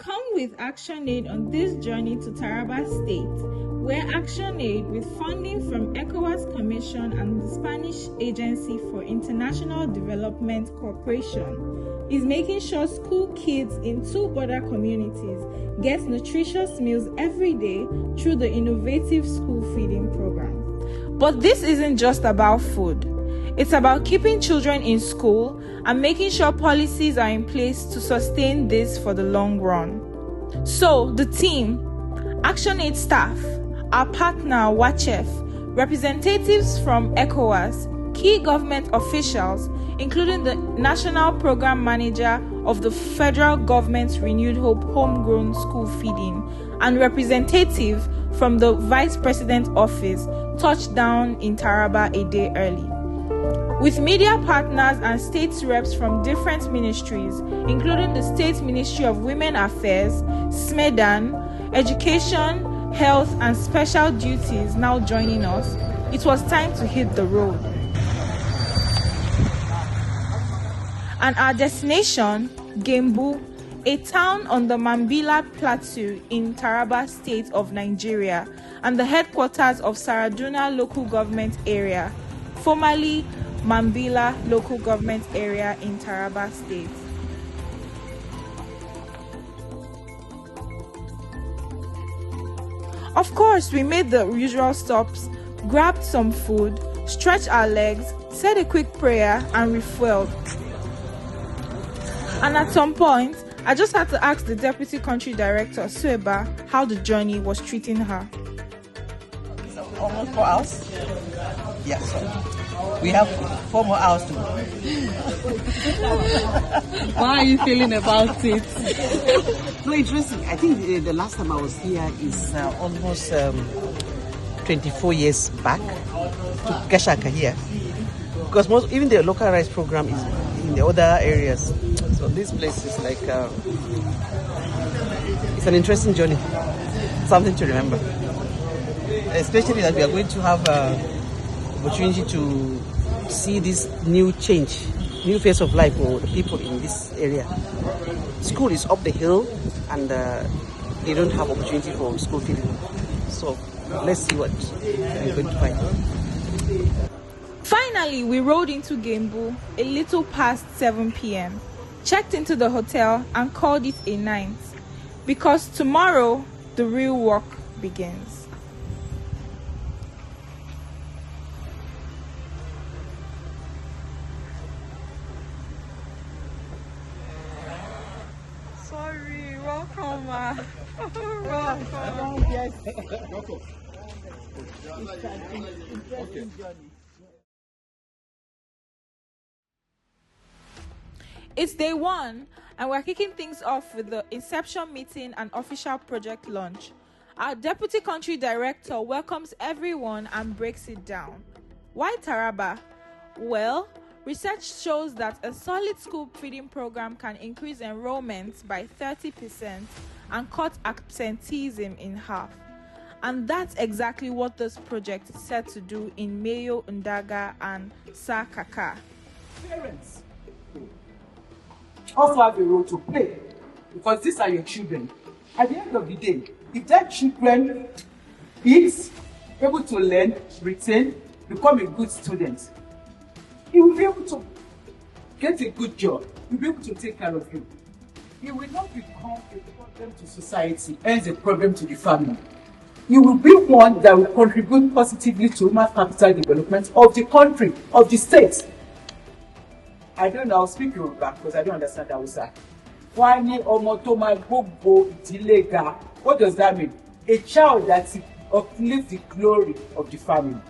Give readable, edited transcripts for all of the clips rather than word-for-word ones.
Come with ActionAid on this journey to Taraba State, where ActionAid, with funding from ECOWAS Commission and the Spanish Agency for International Development Cooperation, is making sure school kids in 2 border communities get nutritious meals every day through the innovative school feeding program. But this isn't just about food. It's about keeping children in school and making sure policies are in place to sustain this for the long run. So, the team, ActionAid staff, our partner WACHEF, representatives from ECOWAS, key government officials, including the National Program Manager of the Federal Government's Renewed Hope Homegrown School Feeding, and representative from the Vice President's Office, touched down in Taraba a day early. With media partners and state reps from different ministries, including the State Ministry of Women Affairs, SMEDAN, Education, Health and Special Duties now joining us, it was time to hit the road. And our destination, Gembu, a town on the Mambila Plateau in Taraba State of Nigeria, and the headquarters of Saraduna Local Government Area, formerly Mambila Local Government Area in Taraba State. Of course, we made the usual stops, grabbed some food, stretched our legs, said a quick prayer, and refueled. And at some point, I just had to ask the Deputy Country Director, Sueba, how the journey was treating her. Almost 4 hours? Yes. We have 4 more hours to go. How are you feeling about it? No, interesting. I think the last time I was here is almost 24 years back to Gashaka here. Because even the local rice program is in the other areas. So this place is like, it's an interesting journey. Something to remember. Especially that we are going to have opportunity to see this new change, new phase of life for the people in this area. School is up the hill and they don't have opportunity for school feeding. So let's see what we're going to find. Finally, we rode into Gembu a little past 7 p.m., checked into the hotel and called it a night, because tomorrow the real work begins. Sorry, welcome. Welcome. Yes. It's day 1, and we're kicking things off with the inception meeting and official project launch. Our Deputy Country Director welcomes everyone and breaks it down. Why Taraba? Well, research shows that a solid school feeding program can increase enrollment by 30% and cut absenteeism in half. And that's exactly what this project is set to do in Mayo, Ndaga, and Sakaka. Parents also have a role to play, because these are your children. At the end of the day, if that children is able to learn, retain, become a good student, he will be able to get a good job. He will be able to take care of you. He will not become a problem to society and a problem to the family. He will be one that will contribute positively to human capital development of the country, of the state. I don't know, I'll speak Yoruba because I don't understand Hausa. What does that mean? A child that uplifts the glory of the family.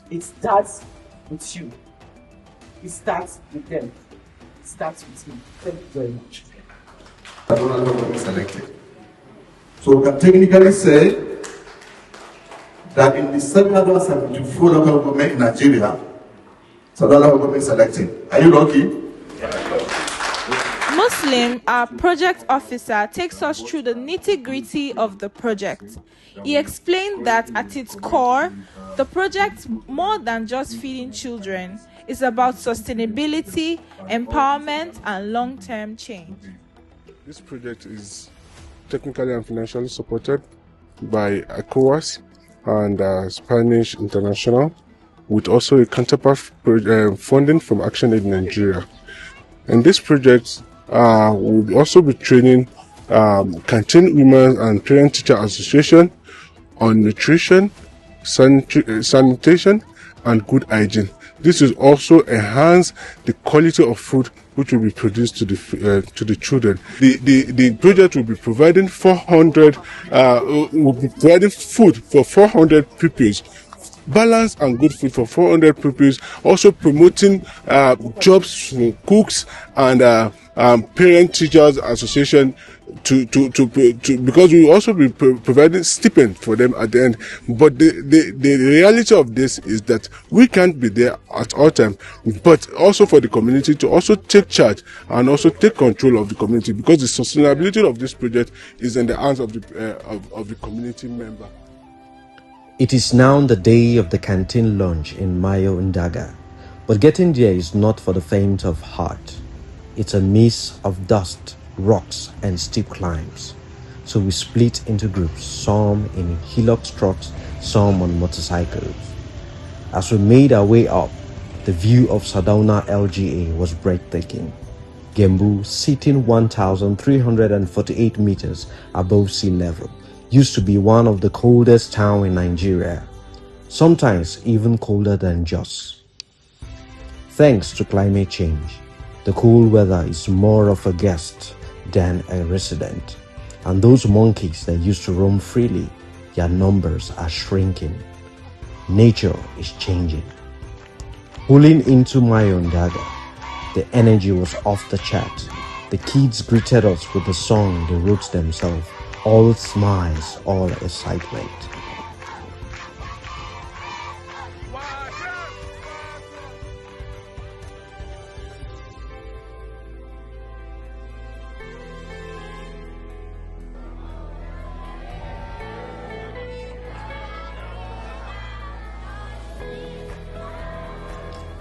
It starts with you. It starts with them. It starts with me. Thank you very much. Selected. So we can technically say that in the 774 local government in Nigeria, Sadala local government selected. Are you lucky? Muslim, our project officer, takes us through the nitty-gritty of the project. He explained that at its core, the project, more than just feeding children, is about sustainability, empowerment, and long-term change. This project is technically and financially supported by ECOWAS and Spanish International, with also a counterpart funding from ActionAid Nigeria. And this project will also be training canteen women and parent-teacher association on nutrition, sanitation, and good hygiene. This will also enhance the quality of food which will be produced to the children. The project will be providing food for 400 pupils, balanced and good food for 400 pupils. Also promoting jobs for cooks and parent teachers association because we will also be providing stipend for them at the end. But the reality of this is that we can't be there at all time, but also for the community to also take charge and also take control of the community, because the sustainability of this project is in the hands of the community member. It is now the day of the canteen lunch in Mayo Ndaga, but getting there is not for the faint of heart. It's a maze of dust, rocks, and steep climbs. So we split into groups, some in Hilux trucks, some on motorcycles. As we made our way up, the view of Sardauna LGA was breathtaking. Gembu, sitting 1,348 meters above sea level, used to be one of the coldest towns in Nigeria, sometimes even colder than Jos. Thanks to climate change, the cool weather is more of a guest than a resident, and those monkeys that used to roam freely, their numbers are shrinking. Nature is changing. Pulling into Mayo Ndaga, the energy was off the chart. The kids greeted us with the song they wrote themselves, all smiles, all excitement.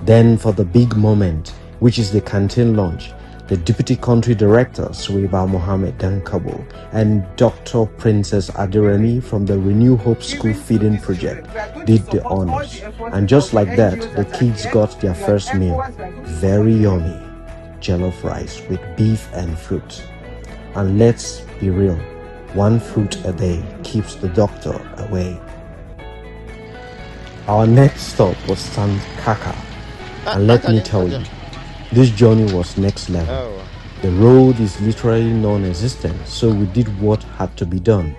Then for the big moment, which is the canteen lunch, the Deputy Country Director, Suwaiba Mohammed Dankabo, and Dr. Princess Adiremi from the Renew Hope School Feeding Project did the honors. And just like that, the kids got their first meal. Very yummy. Jollof rice with beef and fruit. And let's be real, one fruit a day keeps the doctor away. Our next stop was Sankaka. And let me tell you, this journey was next level. The road is literally non-existent, so we did what had to be done.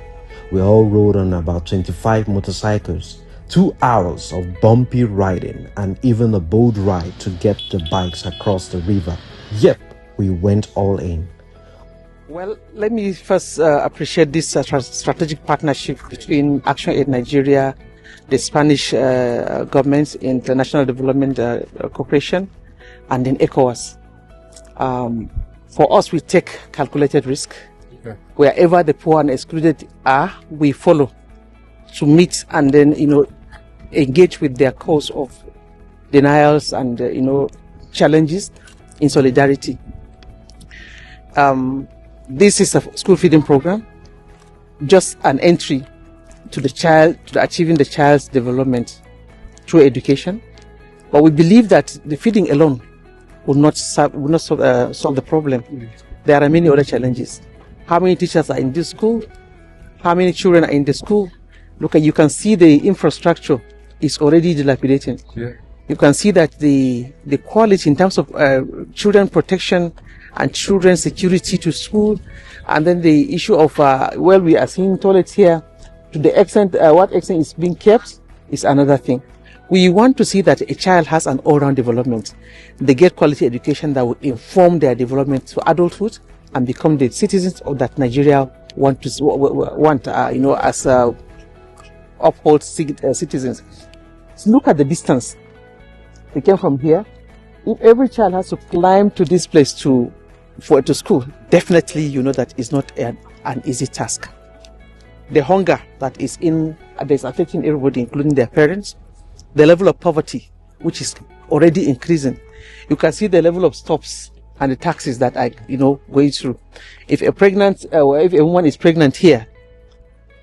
We all rode on about 25 motorcycles, 2 hours of bumpy riding, and even a boat ride to get the bikes across the river. Yep, we went all in. Well, let me first appreciate this strategic partnership between ActionAid Nigeria, the Spanish government's International Development Corporation, and then ECOWAS. For us, we take calculated risk. Okay. Wherever the poor and excluded are, we follow to meet and then, engage with their cause of denials and, challenges in solidarity. This is a school feeding program, just an entry to the child, to achieving the child's development through education. But we believe that the feeding alone will not solve the problem. There are many other challenges. How many teachers are in this school? How many children are in the school? You can see the infrastructure is already dilapidating. Yeah. You can see that the quality in terms of children protection and children security to school, and then the issue of we are seeing toilets here. To the extent what extent is being kept is another thing. We want to see that a child has an all-round development. They get quality education that will inform their development to adulthood and become the citizens of that Nigeria want as uphold citizens. So look at the distance. They came from here. If every child has to climb to this place to school, definitely that is not an easy task. The hunger that is affecting everybody, including their parents, the level of poverty, which is already increasing. You can see the level of stops and the taxes that are, going through. If if a woman is pregnant here,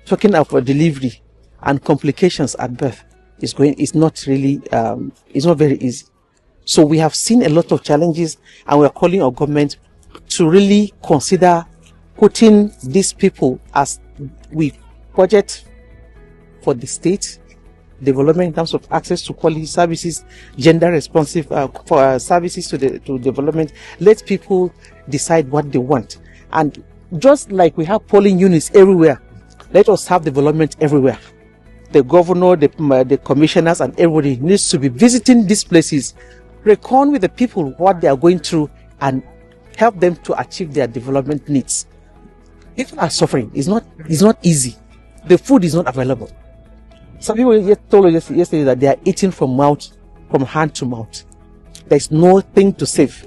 talking about delivery and complications at birth is not really, it's not very easy. So we have seen a lot of challenges, and we're calling our government to really consider putting these people as we budget for the state development in terms of access to quality services, gender responsive services to development. Let people decide what they want. And just like we have polling units everywhere, let us have development everywhere. The governor, the commissioners, and everybody needs to be visiting these places, reckon with the people what they are going through, and help them to achieve their development needs. People are suffering. It's not easy. The food is not available. Some people told us yesterday that they are eating from hand to mouth. There's nothing to save.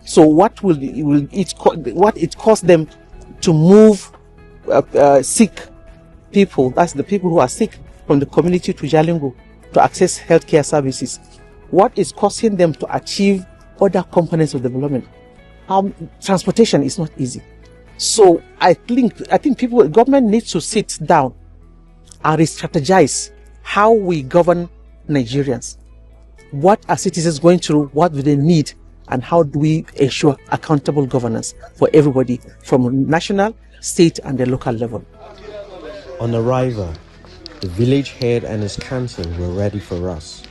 So what it cost them to move sick people? That's the people who are sick from the community to Jalingo to access healthcare services. What is costing them to achieve other components of development? Transportation is not easy. So I think government needs to sit down and re-strategize how we govern Nigerians. What are citizens going through? What do they need? And how do we ensure accountable governance for everybody from national, state, and the local level? On arrival, the village head and his council were ready for us.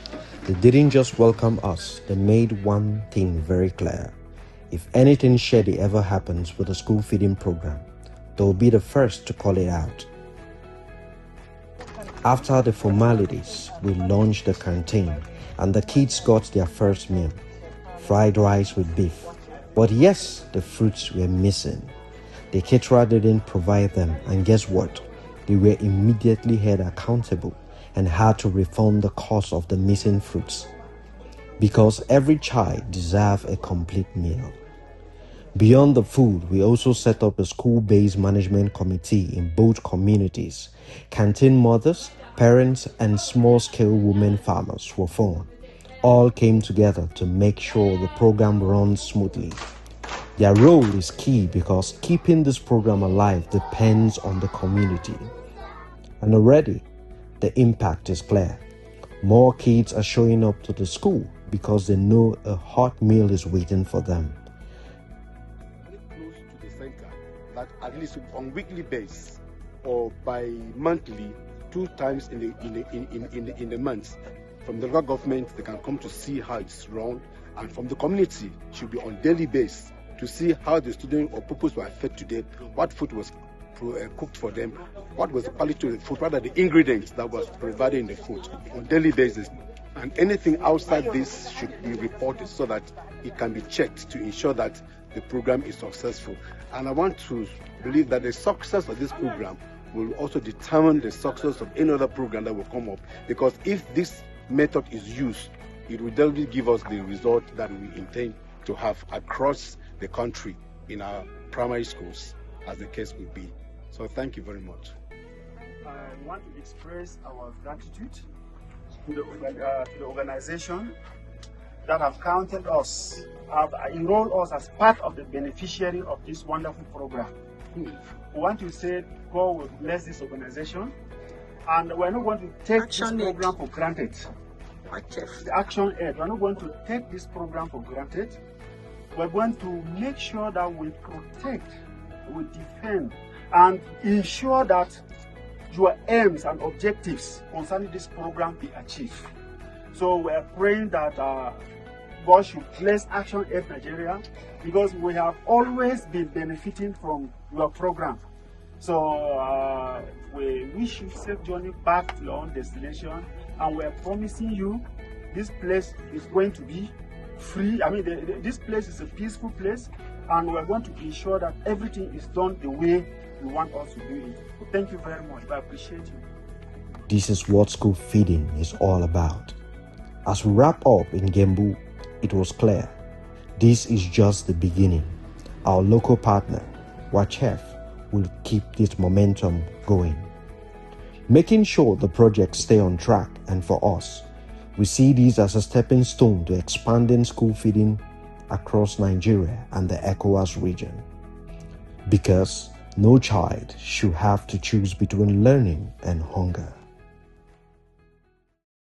They didn't just welcome us, they made one thing very clear. If anything shady ever happens with the school feeding program, they'll be the first to call it out. After the formalities, we launched the canteen and the kids got their first meal, fried rice with beef. But yes, the fruits were missing. The caterer didn't provide them, and guess what? They were immediately held accountable and had to refund the cost of the missing fruits, because every child deserves a complete meal. Beyond the food, we also set up a school-based management committee in both communities. Canteen mothers, parents, and small-scale women farmers were formed. All came together to make sure the program runs smoothly. Their role is key because keeping this program alive depends on the community. And already, the impact is clear. More kids are showing up to the school because they know a hot meal is waiting for them. Close to the center, that at least on weekly basis or bi-monthly, 2 times in the month, from the local government they can come to see how it's run, and from the community should be on daily basis to see how the students or pupils were fed today, what food was cooked for them, what was the quality of the food, what are the ingredients that was provided in the food on daily basis. And anything outside this should be reported so that it can be checked to ensure that the program is successful. And I want to believe that the success of this program will also determine the success of any other program that will come up, because if this method is used, it will definitely give us the result that we intend to have across the country in our primary schools, as the case will be. So thank you very much. I want to express our gratitude to the organization that have counted us, have enrolled us as part of the beneficiary of this wonderful program. We want to say God will bless this organization, and we're not going to take this program for granted. The Action Aid, we're not going to take this program for granted. We're going to make sure that we protect, we defend, and ensure that your aims and objectives concerning this program be achieved. So we're praying that God should bless Action Aid Nigeria, because we have always been benefiting from your program. So we wish you safe journey back to your own destination, and we're promising you this place is going to be free. I mean, this place is a peaceful place, and we're going to ensure that everything is done the way we want us to do it. Thank you very much. I appreciate you. This is what school feeding is all about. As we wrap up in Gembu, it was clear this is just the beginning. Our local partner, Wachef, will keep this momentum going, making sure the projects stay on track. And for us, we see this as a stepping stone to expanding school feeding across Nigeria and the ECOWAS region. Because no child should have to choose between learning and hunger.